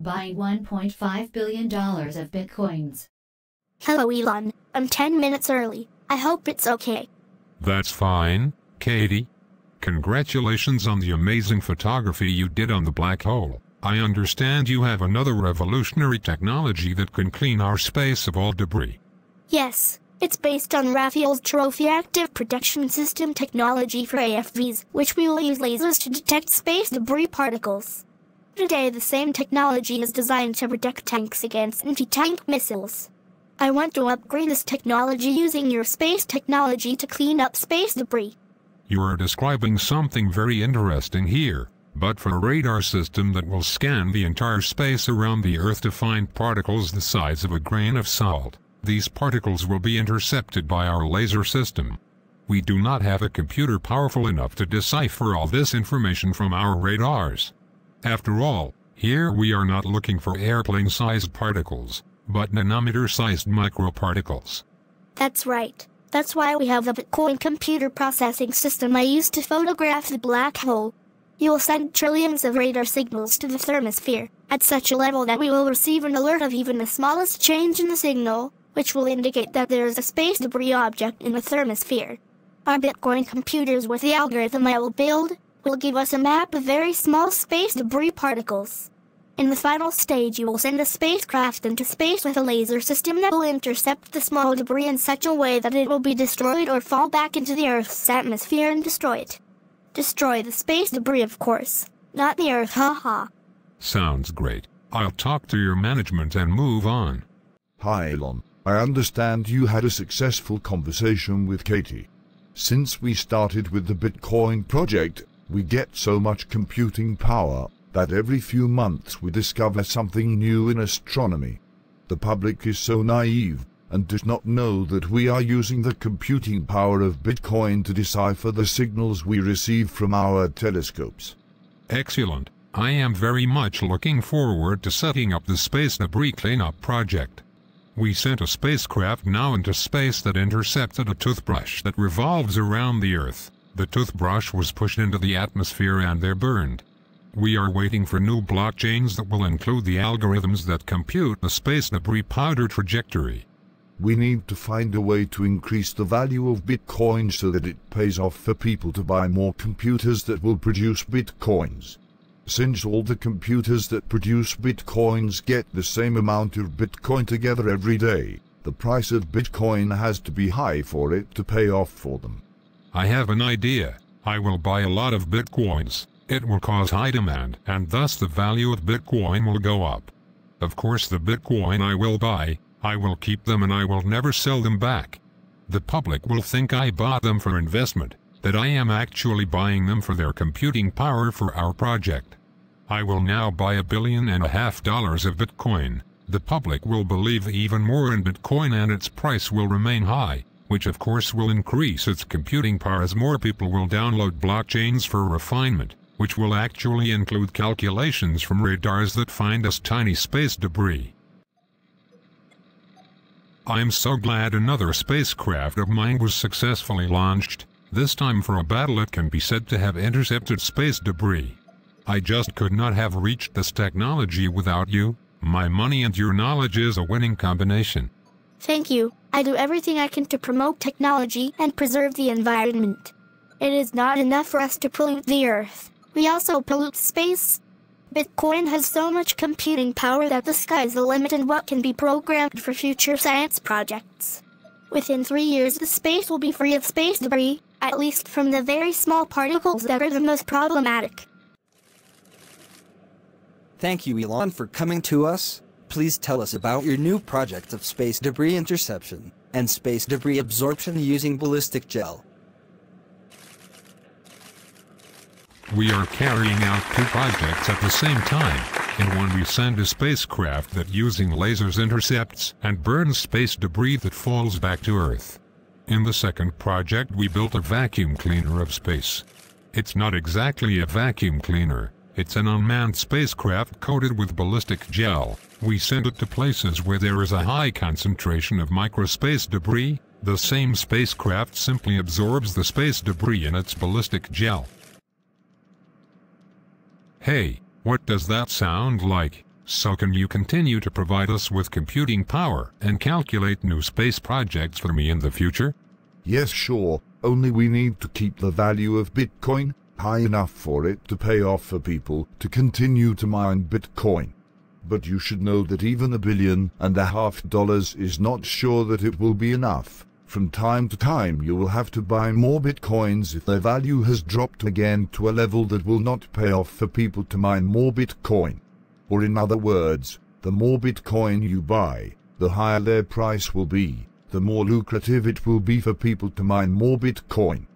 buying $1.5 billion of bitcoins. Hello Elon, I'm 10 minutes early. I hope it's okay. That's fine, Katie. Congratulations on the amazing photography you did on the black hole. I understand you have another revolutionary technology that can clean our space of all debris. Yes, it's based on Raphael's Trophy Active Protection System technology for AFVs, which will use lasers to detect space debris particles. Today the same technology is designed to protect tanks against anti-tank missiles. I want to upgrade this technology using your space technology to clean up space debris. You are describing something very interesting here, but for a radar system that will scan the entire space around the Earth to find particles the size of a grain of salt, these particles will be intercepted by our laser system. We do not have a computer powerful enough to decipher all this information from our radars. After all, here we are not looking for airplane-sized particles, but nanometer-sized microparticles. That's right. That's why we have the Bitcoin computer processing system I used to photograph the black hole. You will send trillions of radar signals to the thermosphere, at such a level that we will receive an alert of even the smallest change in the signal, which will indicate that there is a space debris object in the thermosphere. Our Bitcoin computers with the algorithm I will build will give us a map of very small space debris particles. In the final stage you will send a spacecraft into space with a laser system that will intercept the small debris in such a way that it will be destroyed or fall back into the Earth's atmosphere and destroy it. Destroy the space debris, of course, not the Earth, haha. Sounds great. I'll talk to your management and move on. Hi Elon, I understand you had a successful conversation with Katie. Since we started with the Bitcoin project, we get so much computing power that every few months we discover something new in astronomy. The public is so naive and does not know that we are using the computing power of Bitcoin to decipher the signals we receive from our telescopes. Excellent. I am very much looking forward to setting up the space debris cleanup project. We sent a spacecraft now into space that intercepted a toothbrush that revolves around the Earth. The toothbrush was pushed into the atmosphere and they're burned. We are waiting for new blockchains that will include the algorithms that compute the space debris powder trajectory. We need to find a way to increase the value of Bitcoin so that it pays off for people to buy more computers that will produce Bitcoins. Since all the computers that produce Bitcoins get the same amount of Bitcoin together every day, the price of Bitcoin has to be high for it to pay off for them. I have an idea. I will buy a lot of Bitcoins. It will cause high demand, and thus the value of Bitcoin will go up. Of course the Bitcoin I will buy, I will keep them and I will never sell them back. The public will think I bought them for investment, that I am actually buying them for their computing power for our project. I will now buy $1.5 billion of Bitcoin. The public will believe even more in Bitcoin and its price will remain high, which of course will increase its computing power as more people will download blockchains for refinement, which will actually include calculations from radars that find us tiny space debris. I'm so glad another spacecraft of mine was successfully launched, this time for a battle it can be said to have intercepted space debris. I just could not have reached this technology without you. My money and your knowledge is a winning combination. Thank you. I do everything I can to promote technology and preserve the environment. It is not enough for us to pollute the Earth. We also pollute space. Bitcoin has so much computing power that the sky is the limit in what can be programmed for future science projects. Within 3 years the space will be free of space debris, at least from the very small particles that are the most problematic. Thank you Elon for coming to us. Please tell us about your new project of space debris interception and space debris absorption using ballistic gel. We are carrying out 2 projects at the same time. In one we send a spacecraft that using lasers intercepts and burns space debris that falls back to Earth. In the second project we built a vacuum cleaner of space. It's not exactly a vacuum cleaner, it's an unmanned spacecraft coated with ballistic gel. We send it to places where there is a high concentration of microspace debris. The same spacecraft simply absorbs the space debris in its ballistic gel. Hey, what does that sound like? So can you continue to provide us with computing power and calculate new space projects for me in the future? Yes, sure, only we need to keep the value of Bitcoin high enough for it to pay off for people to continue to mine Bitcoin. But you should know that even $1.5 billion is not sure that it will be enough. From time to time you will have to buy more Bitcoins if their value has dropped again to a level that will not pay off for people to mine more Bitcoin. Or in other words, the more Bitcoin you buy, the higher their price will be, the more lucrative it will be for people to mine more Bitcoin.